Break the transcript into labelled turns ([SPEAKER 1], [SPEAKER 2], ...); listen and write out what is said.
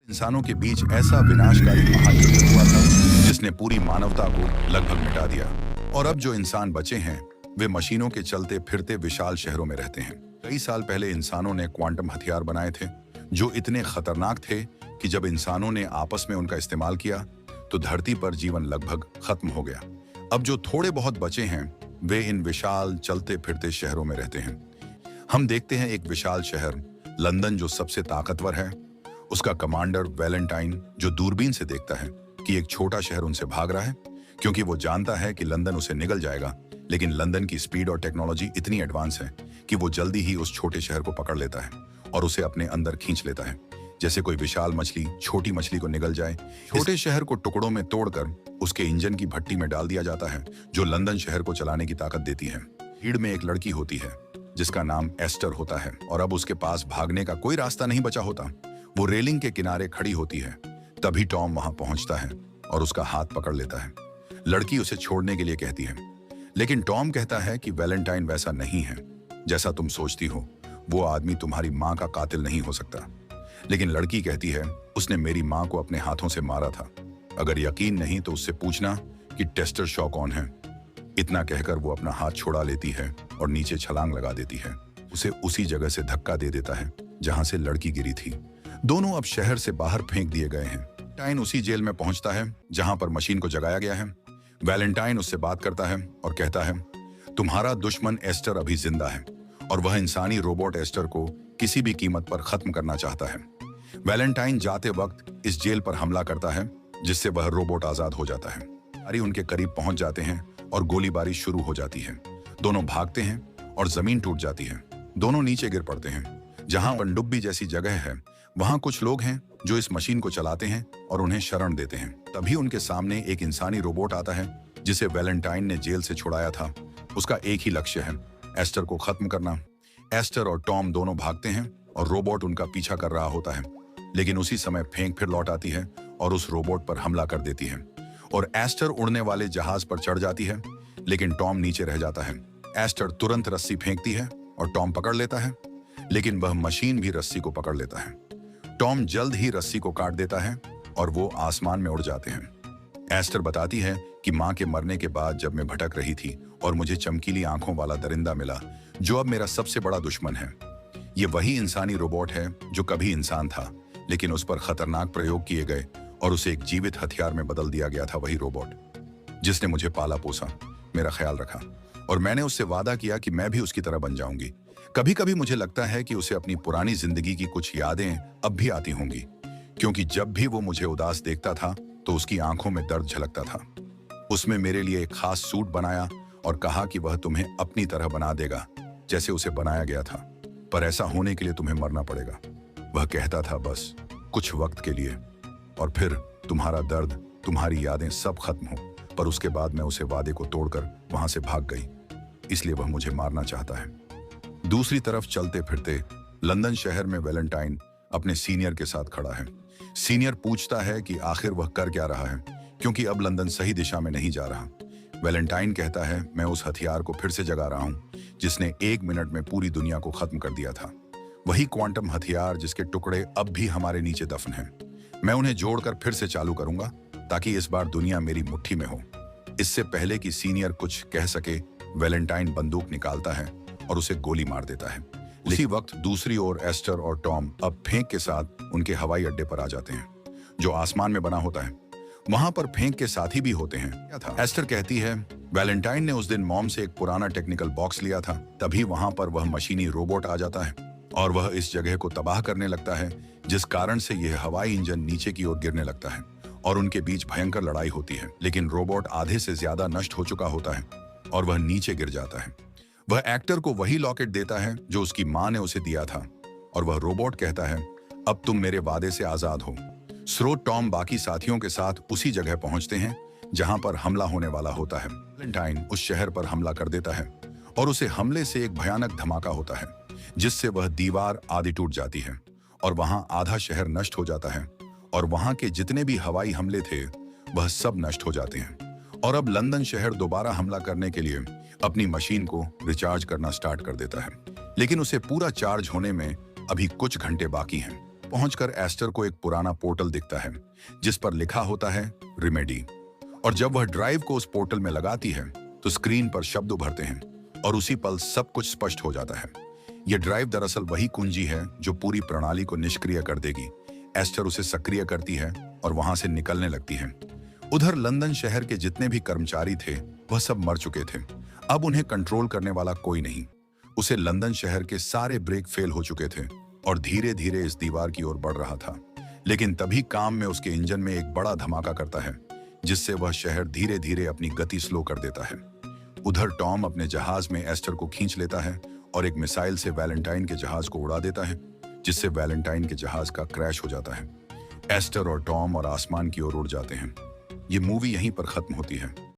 [SPEAKER 1] इंसानों के बीच ऐसा विनाशकारी महायुद्ध हुआ था जिसने पूरी मानवता को लगभग मिटा दिया। और अब जो इंसान बचे हैं वे मशीनों के चलते फिरते विशाल शहरों में रहते हैं। कई साल पहले इंसानों ने क्वांटम हथियार बनाए थे जो इतने खतरनाक थे कि जब इंसानों ने आपस में उनका इस्तेमाल किया तो धरती पर जीवन लगभग खत्म हो गया। अब जो थोड़े बहुत बचे हैं वे इन विशाल चलते फिरते शहरों में रहते हैं। हम देखते हैं एक विशाल शहर लंदन जो सबसे ताकतवर है। उसका कमांडर वैलेंटाइन जो दूरबीन से देखता है कि एक छोटा शहर उनसे भाग रहा है, क्योंकि वो जानता है कि लंदन उसे निगल जाएगा। लेकिन लंदन की स्पीड और टेक्नोलॉजी इतनी एडवांस है कि वो जल्दी ही उस छोटे शहर को पकड़ लेता है और उसे अपने अंदर खींच लेता है, जैसे कोई विशाल मछली छोटी मछली को निगल जाए। छोटे शहर को टुकड़ों में तोड़कर उसके इंजन की भट्टी में डाल दिया जाता है जो लंदन शहर को चलाने की ताकत देती है। भीड़ में एक लड़की होती है जिसका नाम एस्टर होता है और अब उसके पास भागने का कोई रास्ता नहीं बचा होता। वो रेलिंग के किनारे खड़ी होती है। तभी टॉम वहां पहुंचता है और उसका हाथ पकड़ लेता है। लड़की उसे छोड़ने के लिए कहती है, लेकिन टॉम कहता है कि वैलेंटाइन वैसा नहीं है जैसा तुम सोचती हो। वो आदमी तुम्हारी माँ का कातिल नहीं हो सकता। लेकिन लड़की कहती है, उसने मेरी माँ को अपने हाथों से मारा था। अगर यकीन नहीं तो उससे पूछना कि टेस्टर शॉ कौन है। इतना कहकर वो अपना हाथ छुड़ा लेती है और नीचे छलांग लगा देती है। उसे उसी जगह से धक्का दे देता है जहां से लड़की गिरी थी। दोनों अब शहर से बाहर फेंक दिए गए हैं। टाइन उसी जेल में पहुंचता है जहां पर मशीन को जगाया गया है। वैलेंटाइन उससे बात करता है और कहता है, तुम्हारा दुश्मन एस्टर अभी जिंदा है और वह इंसानी रोबोट एस्टर को किसी भी कीमत पर खत्म करना चाहता है। वैलेंटाइन जाते वक्त इस जेल पर हमला करता है जिससे वह रोबोट आजाद हो जाता है। सारी उनके करीब पहुंच जाते हैं और गोलीबारी शुरू हो जाती है। दोनों भागते हैं और जमीन टूट जाती है। दोनों नीचे गिर पड़ते हैं। जहां पनडुब्बी जैसी जगह है वहां कुछ लोग हैं जो इस मशीन को चलाते हैं और उन्हें शरण देते हैं। तभी उनके सामने एक इंसानी रोबोट आता है जिसे वैलेंटाइन ने जेल से छुड़ाया था। उसका एक ही लक्ष्य है, एस्टर को खत्म करना। एस्टर और टॉम दोनों भागते हैं और रोबोट उनका पीछा कर रहा होता है। लेकिन उसी समय फेंक फिर लौट आती है और उस रोबोट पर हमला कर देती है और एस्टर उड़ने वाले जहाज पर चढ़ जाती है। लेकिन टॉम नीचे रह जाता है। एस्टर तुरंत रस्सी फेंकती है और टॉम पकड़ लेता है, लेकिन वह मशीन भी रस्सी को पकड़ लेता है। टॉम जल्द ही रस्सी को काट देता है और वो आसमान में उड़ जाते हैं। एस्टर बताती है कि माँ के मरने के बाद जब मैं भटक रही थी और मुझे चमकीली आंखों वाला दरिंदा मिला जो अब मेरा सबसे बड़ा दुश्मन है। ये वही इंसानी रोबोट है जो कभी इंसान था, लेकिन उस पर खतरनाक प्रयोग किए गए और उसे एक जीवित हथियार में बदल दिया गया था। वही रोबोट जिसने मुझे पाला पोसा, मेरा ख्याल रखा और मैंने उससे वादा किया कि मैं भी उसकी तरह बन जाऊंगी। कभी कभी मुझे लगता है कि उसे अपनी पुरानी जिंदगी की कुछ यादें अब भी आती होंगी, क्योंकि जब भी वो मुझे उदास देखता था तो उसकी आंखों में दर्द झलकता था। उसने मेरे लिए एक खास सूट बनाया और कहा कि वह तुम्हें अपनी तरह बना देगा जैसे उसे बनाया गया था, पर ऐसा होने के लिए तुम्हें मरना पड़ेगा। वह कहता था, बस कुछ वक्त के लिए, और फिर तुम्हारा दर्द, तुम्हारी यादें सब खत्म हो। पर उसके बाद मैं उसे वादे को तोड़कर वहां से भाग गई, इसलिए वह मुझे मारना चाहता है। दूसरी तरफ चलते फिरते लंदन शहर में वैलेंटाइन अपने सीनियर के साथ खड़ा है। सीनियर पूछता है कि आखिर वह कर क्या रहा है, क्योंकि अब लंदन सही दिशा में नहीं जा रहा। वैलेंटाइन कहता है, मैं उस हथियार को फिर से जगा रहा हूं जिसने 1 मिनट में पूरी दुनिया को खत्म कर दिया था। वही क्वांटम हथियार जिसके टुकड़े अब भी हमारे नीचे दफन हैं। मैं उन्हें जोड़कर फिर से चालू करूंगा ताकि इस बार दुनिया मेरी मुट्ठी में हो। इससे पहले कि सीनियर कुछ कह सके, वैलेंटाइन बंदूक निकालता है और उसे गोली मार देता है। उसी वक्त दूसरी ओर एस्टर और टॉम अब फेंक के साथ उनके हवाई अड्डे पर आ जाते हैं जो आसमान में बना होता है। वहां पर फेंक के साथी भी होते हैं। क्या था? एस्टर कहती है, वैलेंटाइन ने उस दिन मॉम से एक पुराना टेक्निकल बॉक्स लिया था। तभी वहां पर वह मशीनी रोबोट आ जाता है और वह इस जगह को तबाह करने लगता है, जिस कारण से यह हवाई इंजन नीचे की ओर गिरने लगता है और उनके बीच भयंकर लड़ाई होती है। लेकिन रोबोट आधे से ज्यादा नष्ट हो चुका होता है और वह नीचे गिर जाता है। वह एक्टर को वही लॉकेट देता है जो उसकी मां ने उसे दिया था और वह रोबोट कहता है, अब तुम मेरे वादे से आजाद हो। स्रोत टॉम बाकी साथियों के साथ उसी जगह पहुंचते हैं जहां पर हमला होने वाला होता है। वैलेंटाइन उस शहर पर हमला कर देता है और उसे हमले से एक भयानक धमाका होता है जिससे वह दीवार आधी टूट जाती है और वहां आधा शहर नष्ट हो जाता है और वहां के जितने भी हवाई हमले थे वह सब नष्ट हो जाते हैं। और अब लंदन शहर दोबारा हमला करने के लिए अपनी मशीन को रिचार्ज करना स्टार्ट कर देता है, लेकिन उसे पूरा चार्ज होने में अभी कुछ घंटे बाकी हैं। पहुंचकर एस्टर को एक पुराना पोर्टल दिखता है जिस पर लिखा होता है रिमेडी। और जब वह ड्राइव को उस पोर्टल में लगाती है तो स्क्रीन पर शब्द उभरते हैं और उसी पल सब कुछ स्पष्ट हो जाता है। यह ड्राइव दरअसल वही कुंजी है जो पूरी प्रणाली को निष्क्रिय कर देगी। एस्टर उसे सक्रिय करती है और वहां से निकलने लगती है। उधर लंदन शहर के जितने भी कर्मचारी थे वह सब मर चुके थे। अब उन्हें कंट्रोल करने वाला कोई नहीं। उसे लंदन शहर के सारे ब्रेक फेल हो चुके थे और धीरे धीरे इस दीवार की ओर बढ़ रहा था। लेकिन तभी काम में उसके इंजन में एक बड़ा धमाका करता है जिससे वह शहर धीरे धीरे अपनी गति स्लो कर देता है। उधर टॉम अपने जहाज में एस्टर को खींच लेता है और एक मिसाइल से वैलेंटाइन के जहाज को उड़ा देता है जिससे वैलेंटाइन के जहाज का क्रैश हो जाता है। एस्टर और टॉम और आसमान की ओर उड़ जाते हैं। ये मूवी यहीं पर खत्म होती है।